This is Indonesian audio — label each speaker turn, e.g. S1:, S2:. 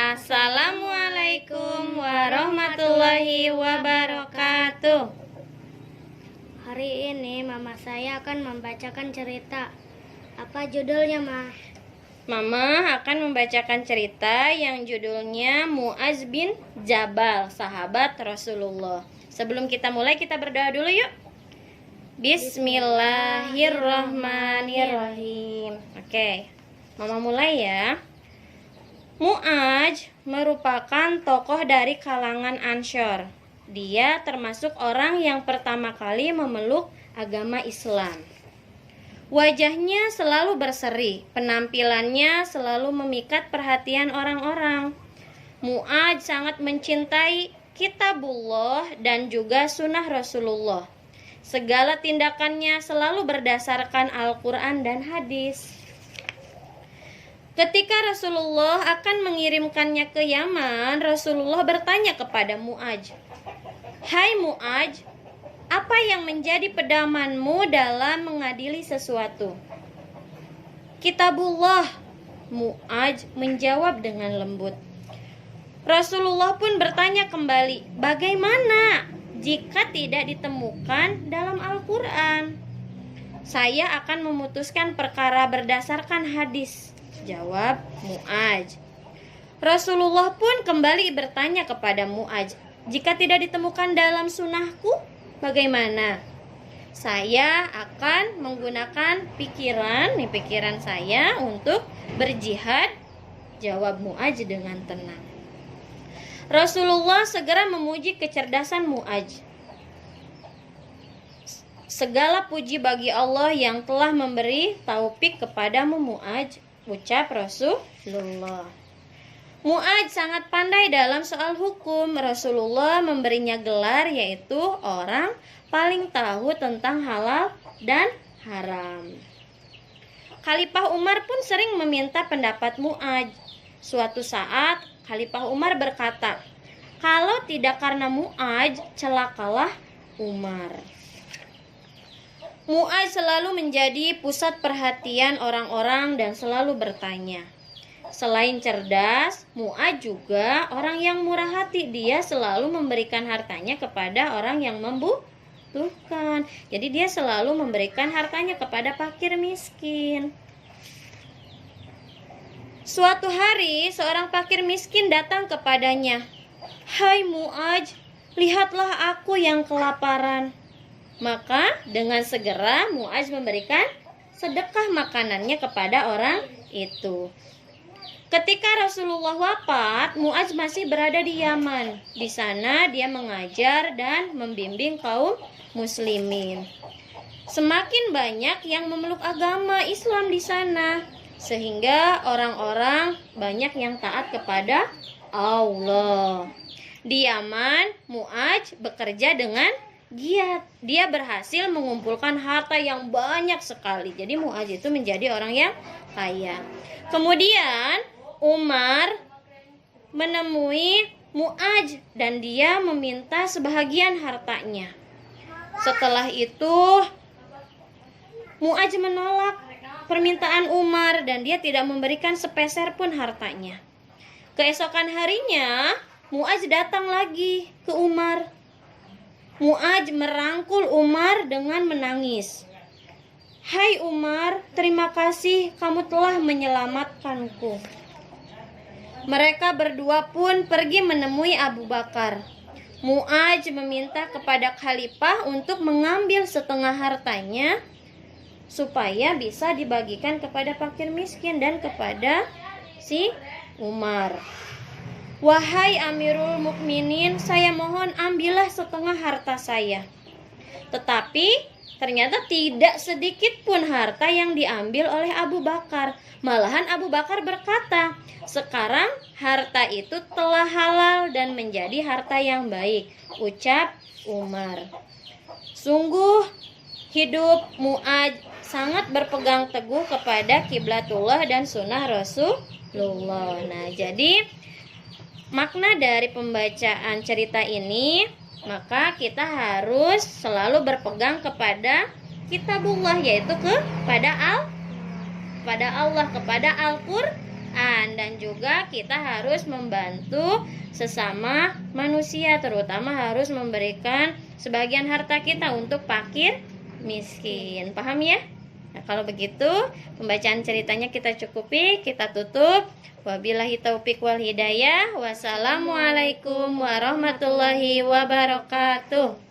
S1: Assalamualaikum warahmatullahi wabarakatuh.
S2: Hari ini mama saya akan membacakan cerita. Apa judulnya, Ma?
S1: Mama akan membacakan cerita yang judulnya Mu'adz bin Jabal, sahabat Rasulullah. Sebelum kita mulai, kita berdoa dulu yuk. Bismillahirrahmanirrahim. Oke, Mama mulai ya. Mu'adz merupakan tokoh dari kalangan Ansyar. Dia termasuk orang yang pertama kali memeluk agama Islam. Wajahnya selalu berseri, penampilannya selalu memikat perhatian orang-orang. Mu'adz sangat mencintai kitabullah dan juga sunnah Rasulullah. Segala tindakannya selalu berdasarkan Al-Quran dan hadis. Ketika Rasulullah akan mengirimkannya ke Yaman, Rasulullah bertanya kepada Mu'adz, "Hai Mu'adz, apa yang menjadi pedomanmu dalam mengadili sesuatu?" "Kitabullah," Mu'adz menjawab dengan lembut. Rasulullah pun bertanya kembali, "Bagaimana jika tidak ditemukan dalam Al-Quran?" "Saya akan memutuskan perkara berdasarkan hadis," jawab Mu'adz. Rasulullah pun kembali bertanya kepada Mu'adz, "Jika tidak ditemukan dalam sunnahku, bagaimana?" "Saya akan menggunakan pikiran saya untuk berjihad," jawab Mu'adz dengan tenang. Rasulullah segera memuji kecerdasan Mu'adz. "Segala puji bagi Allah yang telah memberi taufik kepadamu Mu'adz," ucap Rasulullah. Mu'adz sangat pandai dalam soal hukum. Rasulullah memberinya gelar yaitu orang paling tahu tentang halal dan haram. Khalifah Umar pun sering meminta pendapat Mu'adz. Suatu saat Khalifah Umar berkata, "Kalau tidak karena Mu'adz, celakalah Umar." Mu'adz selalu menjadi pusat perhatian orang-orang dan selalu bertanya. Selain cerdas, Mu'adz juga orang yang murah hati. Dia selalu memberikan hartanya kepada orang yang membutuhkan. Jadi dia selalu memberikan hartanya kepada fakir miskin. Suatu hari, seorang fakir miskin datang kepadanya. "Hai Mu'adz, lihatlah aku yang kelaparan." Maka dengan segera Mu'adz memberikan sedekah makanannya kepada orang itu. Ketika Rasulullah wafat, Mu'adz masih berada di Yaman. Di sana dia mengajar dan membimbing kaum muslimin. Semakin banyak yang memeluk agama Islam di sana, sehingga orang-orang banyak yang taat kepada Allah. Di Yaman, Mu'adz bekerja dengan giat. Dia berhasil mengumpulkan harta yang banyak sekali. Jadi Mu'adz itu menjadi orang yang kaya. Kemudian Umar menemui Mu'adz dan dia meminta sebahagian hartanya. Setelah itu Mu'adz menolak permintaan Umar dan dia tidak memberikan sepeser pun hartanya. Keesokan harinya Mu'adz datang lagi ke Umar. Mu'adz merangkul Umar dengan menangis. "Hai Umar, terima kasih kamu telah menyelamatkanku." Mereka berdua pun pergi menemui Abu Bakar. Mu'adz meminta kepada khalifah untuk mengambil setengah hartanya supaya bisa dibagikan kepada fakir miskin dan kepada si Umar. "Wahai Amirul Mukminin, saya mohon ambillah setengah harta saya." Tetapi ternyata tidak sedikit pun harta yang diambil oleh Abu Bakar. Malahan Abu Bakar berkata, "Sekarang harta itu telah halal dan menjadi harta yang baik," ucap Umar. Sungguh hidup Mu'adz sangat berpegang teguh kepada kiblatullah dan sunnah Rasulullah. Nah, jadi makna dari pembacaan cerita ini, maka kita harus selalu berpegang kepada kitabullah, yaitu kepada Allah, kepada Al-Qur'an. Dan juga kita harus membantu sesama manusia, terutama harus memberikan sebagian harta kita untuk fakir miskin. Paham ya? Nah, kalau begitu pembacaan ceritanya kita cukupi, kita tutup. Wabillahi taufik wal hidayah. Wassalamualaikum warahmatullahi wabarakatuh.